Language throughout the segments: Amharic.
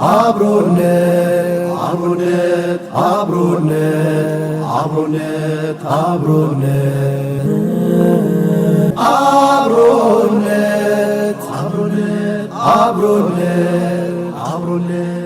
አብሮነት አብሮነት አብሮነት አብሮነት አብሮነት አብሮነት አብሮነት አብሮነት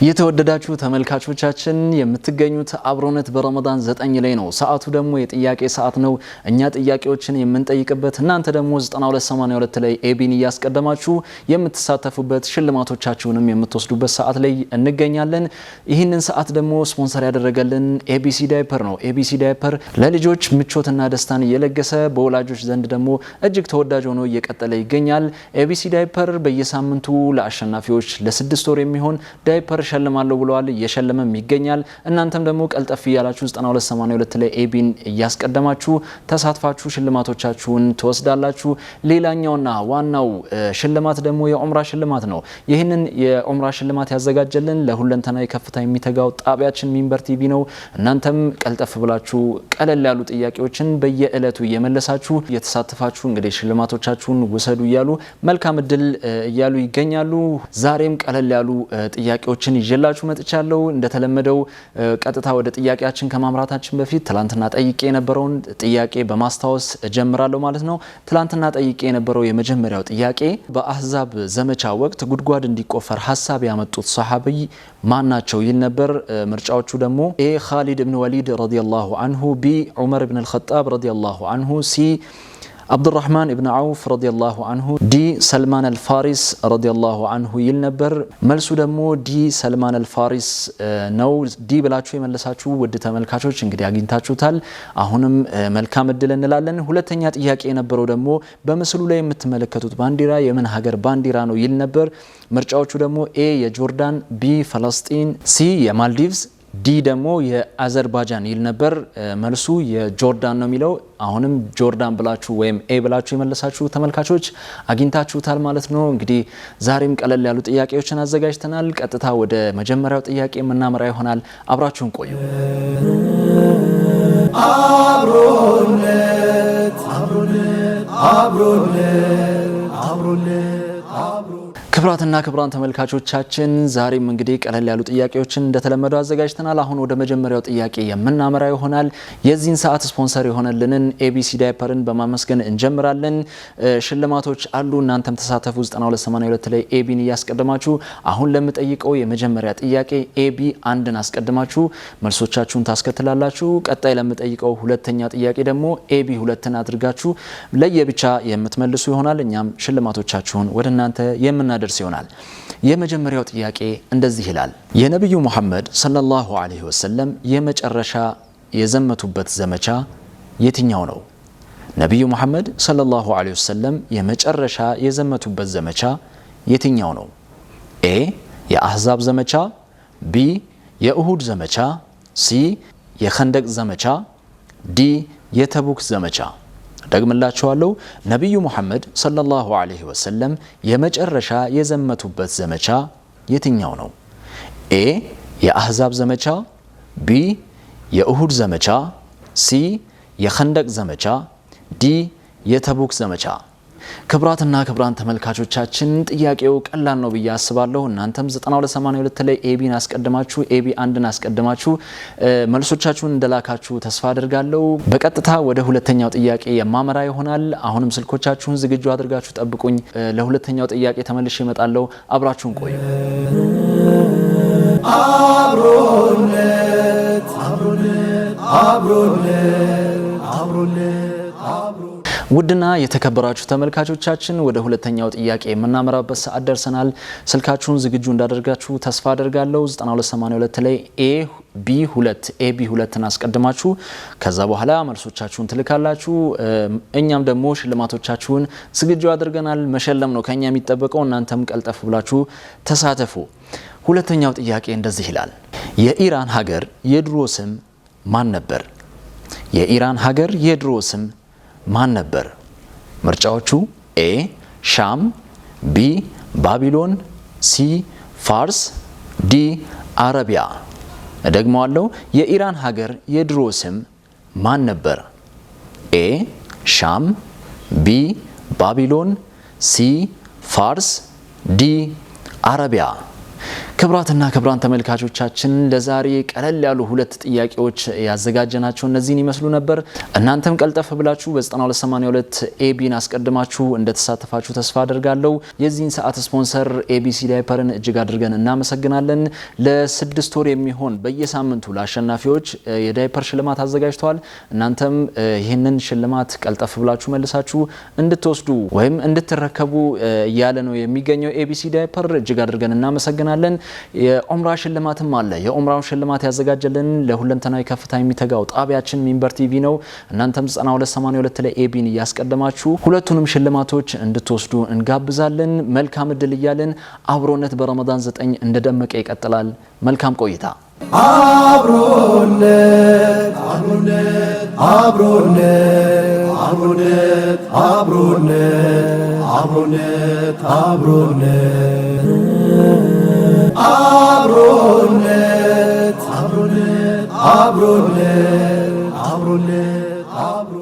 የተወደዳችሁ ተመልካቾቻችን የምትገኙት አብሮነት በረመዳን 9 ላይ ነው። ሰዓቱ ደግሞ የጥያቄ ሰዓት ነው። እኛ ጥያቄዎችን የምንጠይቅበት እናንተ ደግሞ 9282 ላይ ኤቢን እያስቀደማችሁ የምትሳተፉበት ሽልማቶቻችሁንም የምትወስዱበት ሰዓት ላይ እንገኛለን። ይህንን ሰዓት ደግሞ ስፖንሰር ያደረገልን ኤቢሲ ዳይፐር ነው። ኤቢሲ ዳይፐር ለልጆች ምቾትና ደስታን እየለገሰ በወላጆች ዘንድ ደግሞ እጅግ ተወዳጅ ሆኖ እየቀጠለ ይገኛል። ኤቢሲ ዳይፐር በየሳምንቱ ለአሸናፊዎች ለ6 ወር የሚሆን ዳይፐር ሸልማለሁ ብለዋል። እየሸለመም ይገኛል። እናንተም ደግሞ ቀልጠፍ እያላችሁ 9282 ላይ ኤቢን እያስቀደማችሁ ተሳትፋችሁ ሽልማቶቻችሁን ትወስዳላችሁ። ሌላኛውና ዋናው ሽልማት ደግሞ የኡምራ ሽልማት ነው። ይህንን የኡምራ ሽልማት ያዘጋጀልን ለሁለንተናዊ ከፍታ የሚተጋው ጣቢያችን ሚንበር ቲቪ ነው። እናንተም ቀልጠፍ ብላችሁ ቀለል ያሉ ጥያቄዎችን በየዕለቱ እየመለሳችሁ የተሳተፋችሁ እንግዲህ ሽልማቶቻችሁን ውሰዱ እያሉ መልካም እድል እያሉ ይገኛሉ። ዛሬም ቀለል ያሉ ጥያቄዎችን ይዤላችሁ መጥቻለሁ። እንደተለመደው ቀጥታ ወደ ጥያቄያችን ከማምራታችን በፊት ትላንትና ጠይቄ የነበረውን ጥያቄ በማስታወስ እጀምራለሁ ማለት ነው። ትላንትና ጠይቄ የነበረው የመጀመሪያው ጥያቄ በአህዛብ ዘመቻ ወቅት ጉድጓድ እንዲቆፈር ሐሳብ ያመጡት ሰሃቢ ማን ናቸው ይል ነበር። ምርጫዎቹ ደግሞ ኤ ኻሊድ ኢብኑ ወሊድ ረዲየላሁ ዐንሁ፣ ቢ ዑመር ኢብኑ አልኸጣብ ረዲየላሁ ዐንሁ፣ ሲ አብዱራህማን ኢብኑ ዐውፍ ረዲየላሁ ዐንሁ፣ ዲ ሰልማን አልፋሪስ ረዲየላሁ ዐንሁ ይል ነበር። መልሱ ደግሞ ዲ ሰልማን አልፋሪስ ነው። ዲ ብላችሁ የመለሳችሁ ውድ ተመልካቾች እንግዲህ አግኝታችሁታል። አሁንም መልካም እድል እንላለን። ሁለተኛ ጥያቄ የነበረው ደግሞ በምስሉ ላይ የምትመለከቱት ባንዲራ የምን ሀገር ባንዲራ ነው ይል ነበር። ምርጫዎቹ ደግሞ ኤ የጆርዳን፣ ቢ ፈለስጢን፣ ሲ የማልዲቭስ፣ ዲ ደግሞ የአዘርባጃን ይል ነበር። መልሱ የጆርዳን ነው የሚለው። አሁንም ጆርዳን ብላችሁ ወይም ኤ ብላችሁ የመለሳችሁ ተመልካቾች አግኝታችሁታል ማለት ነው። እንግዲህ ዛሬም ቀለል ያሉ ጥያቄዎችን አዘጋጅተናል። ቀጥታ ወደ መጀመሪያው ጥያቄ የምናመራ ይሆናል። አብራችሁን ቆዩ። አብሮነት አብሮነት አብሮነት አብሮነት ክብራትና ክብራን ተመልካቾቻችን ዛሬም እንግዲህ ቀለል ያሉ ጥያቄዎችን እንደተለመደው አዘጋጅተናል። አሁን ወደ መጀመሪያው ጥያቄ የምናመራ ይሆናል። የዚህን ሰዓት ስፖንሰር የሆነልንን ኤቢሲ ዳይፐርን በማመስገን እንጀምራለን። ሽልማቶች አሉ። እናንተም ተሳተፉ። 9282 ላይ ኤቢን እያስቀደማችሁ አሁን ለምጠይቀው የመጀመሪያ ጥያቄ ኤቢ አንድን አስቀድማችሁ መልሶቻችሁን ታስከትላላችሁ። ቀጣይ ለምጠይቀው ሁለተኛ ጥያቄ ደግሞ ኤቢ ሁለትን አድርጋችሁ ለየብቻ የምትመልሱ ይሆናል። እኛም ሽልማቶቻችሁን ወደ እናንተ የምናደርስ ይሆናል። የመጀመሪያው ጥያቄ እንደዚህ ይላል። የነብዩ መሐመድ ሰለላሁ ዐለይሂ ወሰለም የመጨረሻ የዘመቱበት ዘመቻ የትኛው ነው? ነብዩ መሐመድ ሰለላሁ ዐለይሂ ወሰለም የመጨረሻ የዘመቱበት ዘመቻ የትኛው ነው? ኤ የአህዛብ ዘመቻ፣ ቢ የኡሁድ ዘመቻ፣ ሲ የኸንደቅ ዘመቻ፣ ዲ የተቡክ ዘመቻ። ደግምላችኋለሁ። ነብዩ መሐመድ ሰለላሁ ዐለይሂ ወሰለም የመጨረሻ የዘመቱበት ዘመቻ የትኛው ነው? ኤ የአህዛብ ዘመቻ፣ ቢ የኡሁድ ዘመቻ፣ ሲ የኸንደቅ ዘመቻ፣ ዲ የተቡክ ዘመቻ። ክብራትና ክብራን ተመልካቾቻችን ጥያቄው ቀላል ነው ብዬ አስባለሁ። እናንተም 9282 ላይ ኤቢን አስቀድማችሁ ኤቢ አንድን አስቀድማችሁ መልሶቻችሁን እንደላካችሁ ተስፋ አድርጋለሁ። በቀጥታ ወደ ሁለተኛው ጥያቄ የማመራ ይሆናል። አሁንም ስልኮቻችሁን ዝግጁ አድርጋችሁ ጠብቁኝ። ለሁለተኛው ጥያቄ ተመልሼ እመጣለሁ። አብራችሁን ቆዩ። አብሮነት አብሮነት አብሮነት አብሮነት ውድና የተከበራችሁ ተመልካቾቻችን ወደ ሁለተኛው ጥያቄ የምናመራበት ሰዓት ደርሰናል። ስልካችሁን ዝግጁ እንዳደርጋችሁ ተስፋ አደርጋለሁ። 9282 ላይ ኤቢ ሁለትን አስቀድማችሁ ከዛ በኋላ መልሶቻችሁን ትልካላችሁ። እኛም ደግሞ ሽልማቶቻችሁን ዝግጁ አድርገናል። መሸለም ነው ከኛ የሚጠበቀው። እናንተም ቀልጠፍ ብላችሁ ተሳተፉ። ሁለተኛው ጥያቄ እንደዚህ ይላል። የኢራን ሀገር የድሮ ስም ማን ነበር? የኢራን ሀገር የድሮ ስም ማን ነበር? ምርጫዎቹ ኤ ሻም፣ ቢ ባቢሎን፣ ሲ ፋርስ፣ ዲ አረቢያ። እደግመዋለሁ። የኢራን ሀገር የድሮ ስም ማን ነበር? ኤ ሻም፣ ቢ ባቢሎን፣ ሲ ፋርስ፣ ዲ አረቢያ። ክብራትና ክብራን ተመልካቾቻችን ለዛሬ ቀለል ያሉ ሁለት ጥያቄዎች ያዘጋጀናቸው እነዚህን ይመስሉ ነበር። እናንተም ቀልጠፍ ብላችሁ በ9282 ኤቢን አስቀድማችሁ እንደተሳተፋችሁ ተስፋ አደርጋለሁ። የዚህን ሰዓት ስፖንሰር ኤቢሲ ዳይፐርን እጅግ አድርገን እናመሰግናለን። ለ6 ወር የሚሆን በየሳምንቱ ለአሸናፊዎች የዳይፐር ሽልማት አዘጋጅተዋል። እናንተም ይህንን ሽልማት ቀልጠፍ ብላችሁ መልሳችሁ እንድትወስዱ ወይም እንድትረከቡ እያለ ነው የሚገኘው ኤቢሲ ዳይፐር። እጅግ አድርገን እናመሰግናለን። የኡምራ ሽልማትም አለ። የኡምራውን ሽልማት ያዘጋጀልን ለሁለንተናዊ ከፍታ የሚተጋው ጣቢያችን ሚንበር ቲቪ ነው። እናንተም 9282 ላይ ኤቢን እያስቀደማችሁ ሁለቱንም ሽልማቶች እንድትወስዱ እንጋብዛለን። መልካም እድል እያልን አብሮነት በረመዳን 9 እንደደመቀ ይቀጥላል። መልካም ቆይታ። አብሮነት አብሮነት አብሮነት አብሮነት አብሮነት አብሮነት አብሮነት አብሮነት አብሮነት አብሮነት አብሮነት